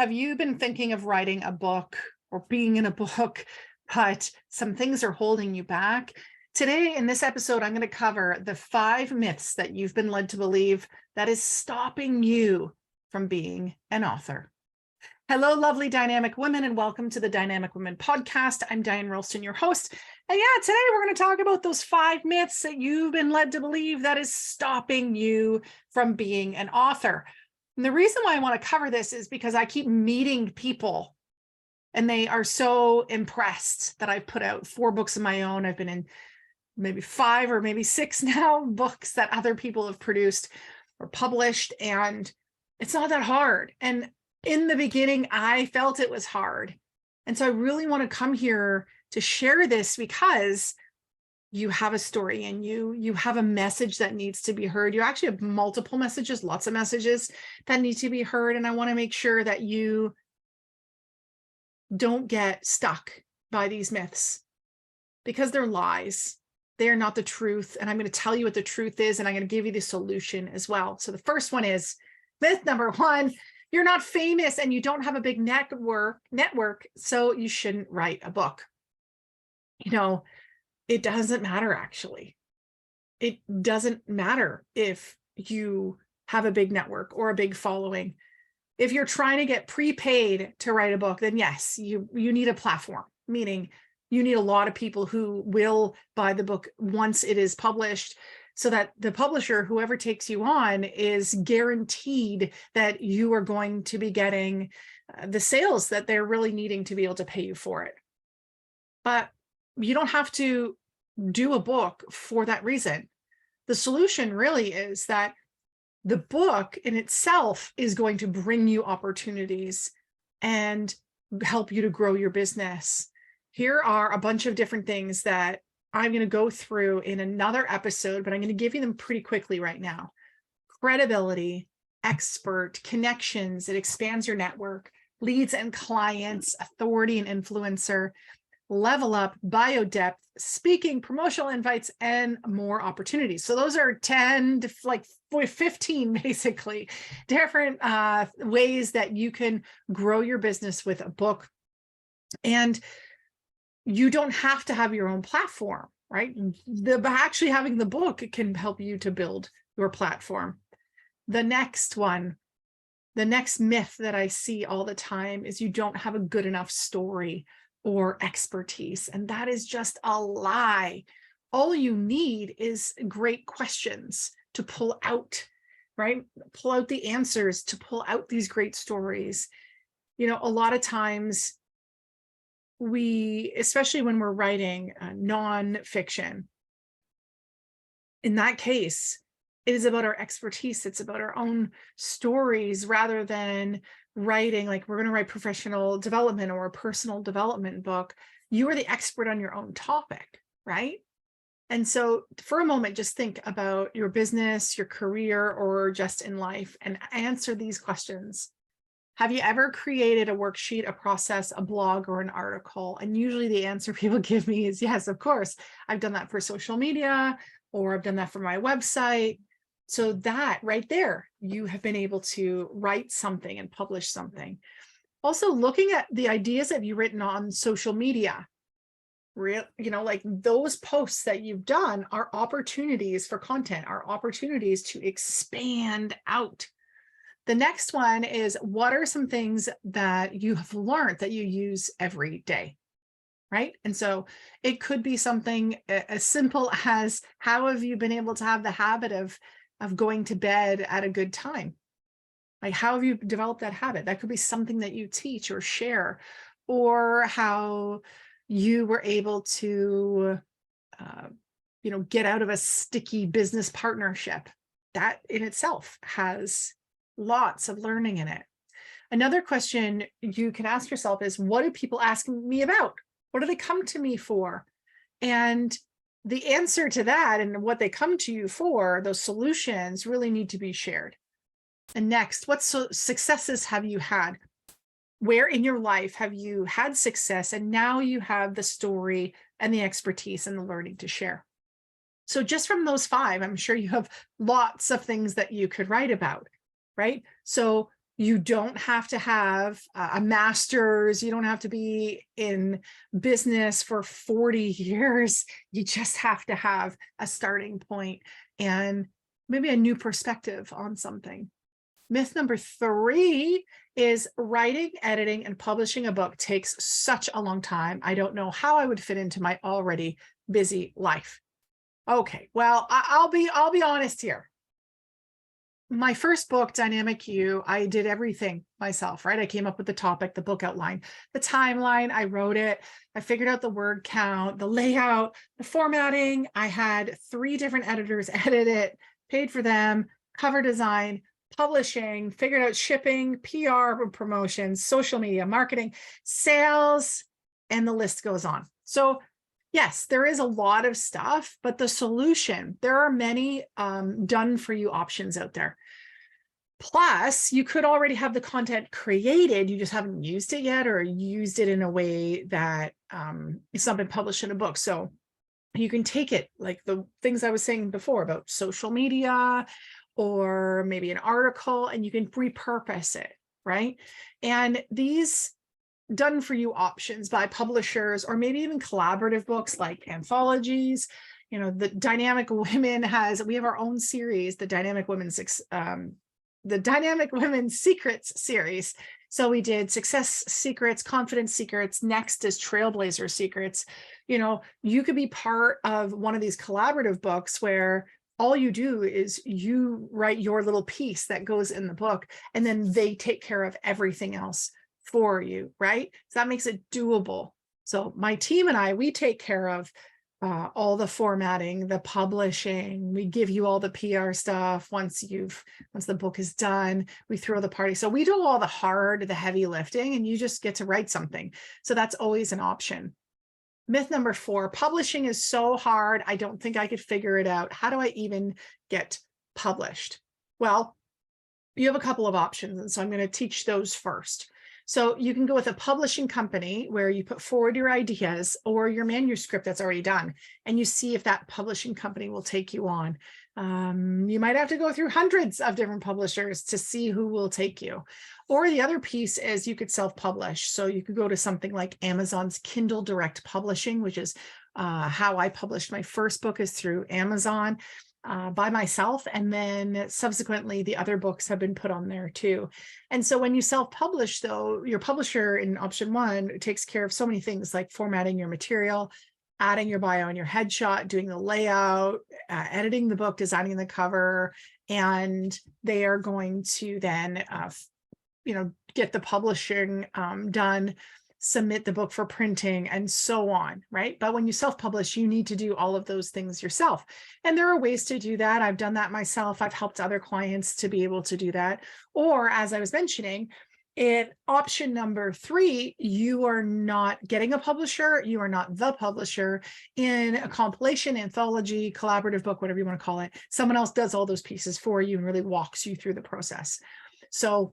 Have you been thinking of writing a book or being in a book, but some things are holding you back? Today, in this episode, I'm going to cover the 5 myths that you've been led to believe that is stopping you from being an author. Hello, lovely dynamic women, and welcome to the Dynamic Women podcast. I'm Diane, your host. And yeah, today we're going to talk about those 5 myths that you've been led to believe that is stopping you from being an author. And the reason why I want to cover this is because I keep meeting people and they are so impressed that I've put out 4 books of my own. I've been in maybe 5 or maybe 6 now books that other people have produced or published, and it's not that hard. And in the beginning, I felt it was hard. And so I really want to come here to share this because you have a story and you have a message that needs to be heard. You actually have multiple messages, lots of messages that need to be heard. And I want to make sure that you don't get stuck by these myths because they're lies. They are not the truth. And I'm going to tell you what the truth is, and I'm going to give you the solution as well. So the first one is myth number 1. You're not famous and you don't have a big network, so you shouldn't write a book. You know, it doesn't matter, actually. It doesn't matter if you have a big network or a big following. If you're trying to get prepaid to write a book, then yes, you need a platform, meaning you need a lot of people who will buy the book once it is published, so that the publisher, whoever takes you on, is guaranteed that you are going to be getting the sales that they're really needing to be able to pay you for it. But you don't have to do a book for that reason. The solution really is that the book in itself is going to bring you opportunities and help you to grow your business. Here are a bunch of different things that I'm going to go through in another episode, but I'm going to give you them pretty quickly right now. Credibility, expert, connections, it expands your network, leads and clients, authority and influencer, level up, bio depth, speaking, promotional invites, and more opportunities. So those are 10 to like 15 basically different ways that you can grow your business with a book. And you don't have to have your own platform, right? Actually having the book can help you to build your platform. The next one, the next myth that I see all the time is you don't have a good enough story or expertise. And that is just a lie. All you need is great questions to pull out, right? Pull out the answers to pull out these great stories. You know, a lot of times especially when we're writing nonfiction, in that case, it is about our expertise. It's about our own stories rather than writing, like we're going to write professional development or a personal development book. You are the expert on your own topic, right? And so for a moment, just think about your business, your career, or just in life and answer these questions. Have you ever created a worksheet, a process, a blog, or an article? And usually the answer people give me is yes, of course. I've done that for social media, or I've done that for my website. So that right there, you have been able to write something and publish something. Also, looking at the ideas that you've written on social media, like those posts that you've done are opportunities for content, are opportunities to expand out. The next one is, what are some things that you have learned that you use every day, right? And so it could be something as simple as, how have you been able to have the habit of going to bed at a good time? Like, how have you developed that habit? That could be something that you teach or share, or how you were able to, get out of a sticky business partnership. That in itself has lots of learning in it. Another question you can ask yourself is, what do people ask me about? What do they come to me for? And the answer to that and what they come to you for, those solutions, really need to be shared. And next, what successes have you had? Where in your life have you had success and now you have the story and the expertise and the learning to share? So just from those 5, I'm sure you have lots of things that you could write about, right? So You don't have to have a master's. You don't have to be in business for 40 years. You just have to have a starting point and maybe a new perspective on something. Myth number 3 is writing, editing, and publishing a book takes such a long time. I don't know how I would fit into my already busy life. Okay, well, I'll be honest here. My first book, Dynamic You, I did everything myself, right? I came up with the topic, the book outline, the timeline, I wrote it, I figured out the word count, the layout, the formatting. I had 3 different editors edit it, paid for them, cover design, publishing, figured out shipping, PR, promotions, social media, marketing, sales, and the list goes on. So yes, there is a lot of stuff, but the solution, there are many done for you options out there. Plus, you could already have the content created, you just haven't used it yet, or used it in a way that it's not been published in a book. So you can take it, like the things I was saying before about social media, or maybe an article, and you can repurpose it, right? And these done for you options by publishers, or maybe even collaborative books like anthologies. You know, the Dynamic Women we have our own series, the Dynamic Women's Secrets series. So we did Success Secrets, Confidence Secrets. Next is Trailblazer Secrets. You know, you could be part of one of these collaborative books where all you do is you write your little piece that goes in the book, and then they take care of everything else for you, right? So that makes it doable. So my team and I, we take care of all the formatting, the publishing. We give you all the PR stuff once the book is done. We throw the party. So we do all the heavy lifting, and you just get to write something. So that's always an option. Myth number 4, publishing is so hard. I don't think I could figure it out. How do I even get published? Well, you have a couple of options, and so I'm going to teach those first. So you can go with a publishing company where you put forward your ideas or your manuscript that's already done, and you see if that publishing company will take you on. You might have to go through hundreds of different publishers to see who will take you. Or the other piece is you could self-publish. So you could go to something like Amazon's Kindle Direct Publishing, which is how I published my first book, is through Amazon. By myself, and then subsequently the other books have been put on there too. And so when you self-publish, though, your publisher in option 1 takes care of so many things like formatting your material, adding your bio and your headshot, doing the layout, editing the book, designing the cover, and they are going to then get the publishing done, submit the book for printing, and so on, right? But when you self-publish, you need to do all of those things yourself. And there are ways to do that. I've done that myself. I've helped other clients to be able to do that. Or, as I was mentioning, in option number 3, you are not getting a publisher. You are not the publisher. In a compilation, anthology, collaborative book, whatever you want to call it, someone else does all those pieces for you and really walks you through the process. So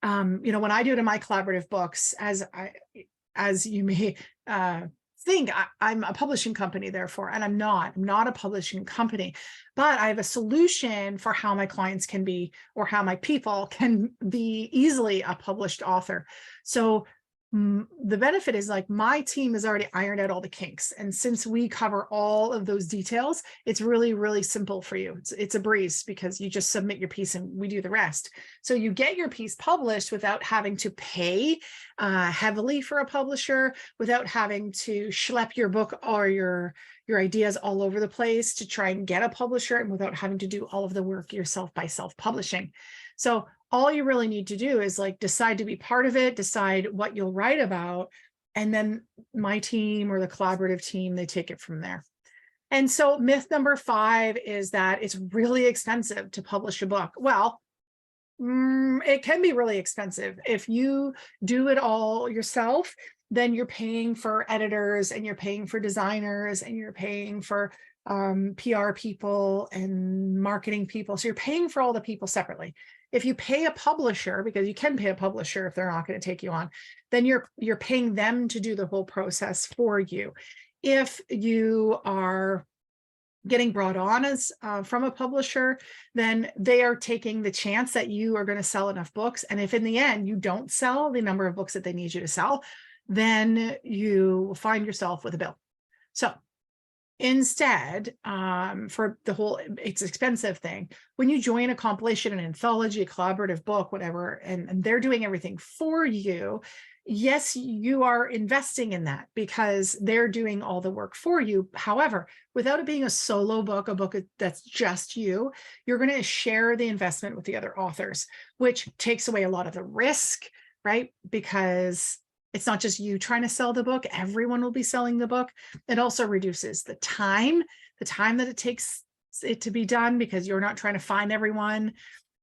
when I do it in my collaborative books, as you may think, I'm a publishing company, therefore, and I'm not a publishing company, but I have a solution for how my clients can be, or how my people can be easily a published author. So the benefit is, like, my team has already ironed out all the kinks. And since we cover all of those details, it's really, really simple for you. It's a breeze, because you just submit your piece and we do the rest. So you get your piece published without having to pay heavily for a publisher, without having to schlep your book or your ideas all over the place to try and get a publisher, and without having to do all of the work yourself by self-publishing. So all you really need to do is, like, decide to be part of it, decide what you'll write about, and then my team or the collaborative team, they take it from there. And so myth number 5 is that it's really expensive to publish a book. Well, it can be really expensive. If you do it all yourself, then you're paying for editors, and you're paying for designers, and you're paying for PR people and marketing people. So you're paying for all the people separately. If you pay a publisher, because you can pay a publisher if they're not going to take you on, then you're paying them to do the whole process for you. If you are getting brought on as from a publisher, then they are taking the chance that you are going to sell enough books. And if in the end you don't sell the number of books that they need you to sell, then you will find yourself with a bill. So instead, for the whole it's expensive thing, when you join a compilation, an anthology, a collaborative book, whatever, and they're doing everything for you, yes, you are investing in that because they're doing all the work for you. However, without it being a solo book, a book that's just you, you're going to share the investment with the other authors, which takes away a lot of the risk, right? Because it's not just you trying to sell the book, everyone will be selling the book. It also reduces the time that it takes it to be done because you're not trying to find everyone.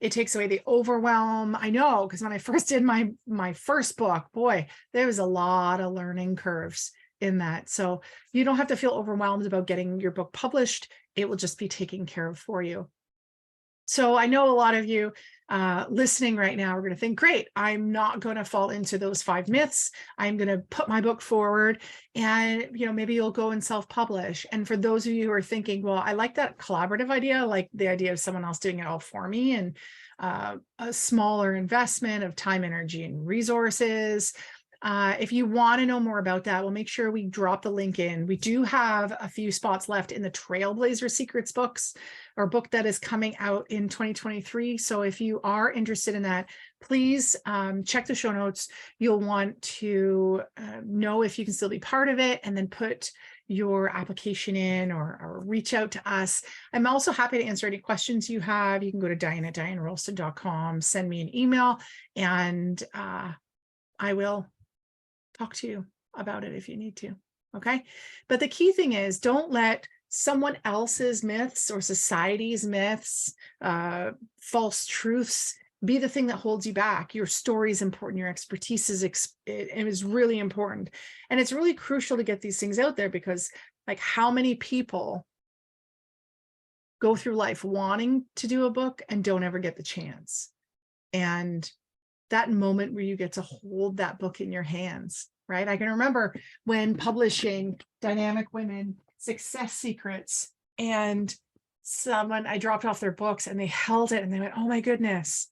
It takes away the overwhelm. I know, because when I first did my first book, boy, there was a lot of learning curves in that. So you don't have to feel overwhelmed about getting your book published. It will just be taken care of for you. So I know a lot of you listening right now are going to think, great, I'm not going to fall into those 5 myths. I'm going to put my book forward and, maybe you'll go and self-publish. And for those of you who are thinking, well, I like that collaborative idea, like the idea of someone else doing it all for me and a smaller investment of time, energy, and resources. If you want to know more about that, we'll make sure we drop the link in. We do have a few spots left in the Trailblazer Secrets books, or book that is coming out in 2023. So if you are interested in that, please check the show notes. You'll want to know if you can still be part of it and then put your application in or reach out to us. I'm also happy to answer any questions you have. You can go to Diane@DianeRalston.com, send me an email, and I will talk to you about it if you need to. Okay. But the key thing is, don't let someone else's myths or society's myths, false truths, be the thing that holds you back. Your story is important. Your expertise is really important. And it's really crucial to get these things out there because, like, how many people go through life wanting to do a book and don't ever get the chance? And that moment where you get to hold that book in your hands, right? I can remember when publishing Dynamic Women Success Secrets, and I dropped off their books and they held it and they went, oh my goodness,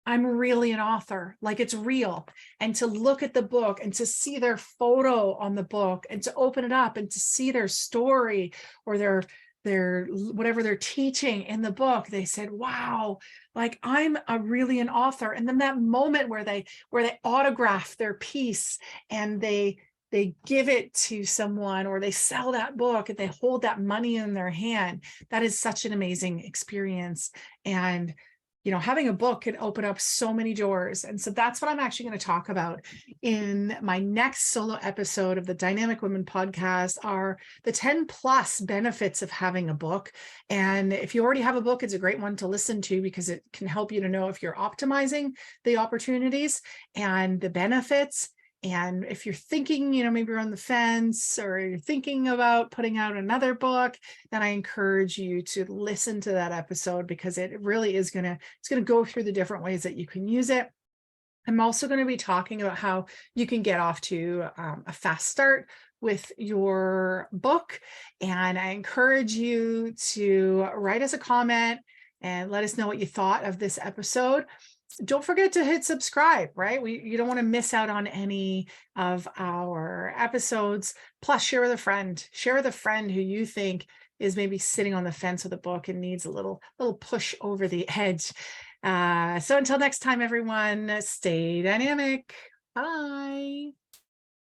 I'm really an author, like it's real. And to look at the book and to see their photo on the book and to open it up and to see their story or their whatever they're teaching in the book, they said, wow, like I'm really an author. And then that moment where they autograph their piece and they give it to someone, or they sell that book and they hold that money in their hand, that is such an amazing experience. And having a book can open up so many doors. And so that's what I'm actually going to talk about in my next solo episode of the Dynamic Women podcast, are the 10 plus benefits of having a book. And if you already have a book, it's a great one to listen to because it can help you to know if you're optimizing the opportunities and the benefits. And if you're thinking, maybe you're on the fence or you're thinking about putting out another book, then I encourage you to listen to that episode because it really is it's going to go through the different ways that you can use it. I'm also going to be talking about how you can get off to a fast start with your book. And I encourage you to write us a comment and let us know what you thought of this episode. Don't forget to hit subscribe, right? You don't want to miss out on any of our episodes. Plus, share with a friend. Share with a friend who you think is maybe sitting on the fence with a book and needs a little push over the edge. So until next time, everyone, stay dynamic. Bye.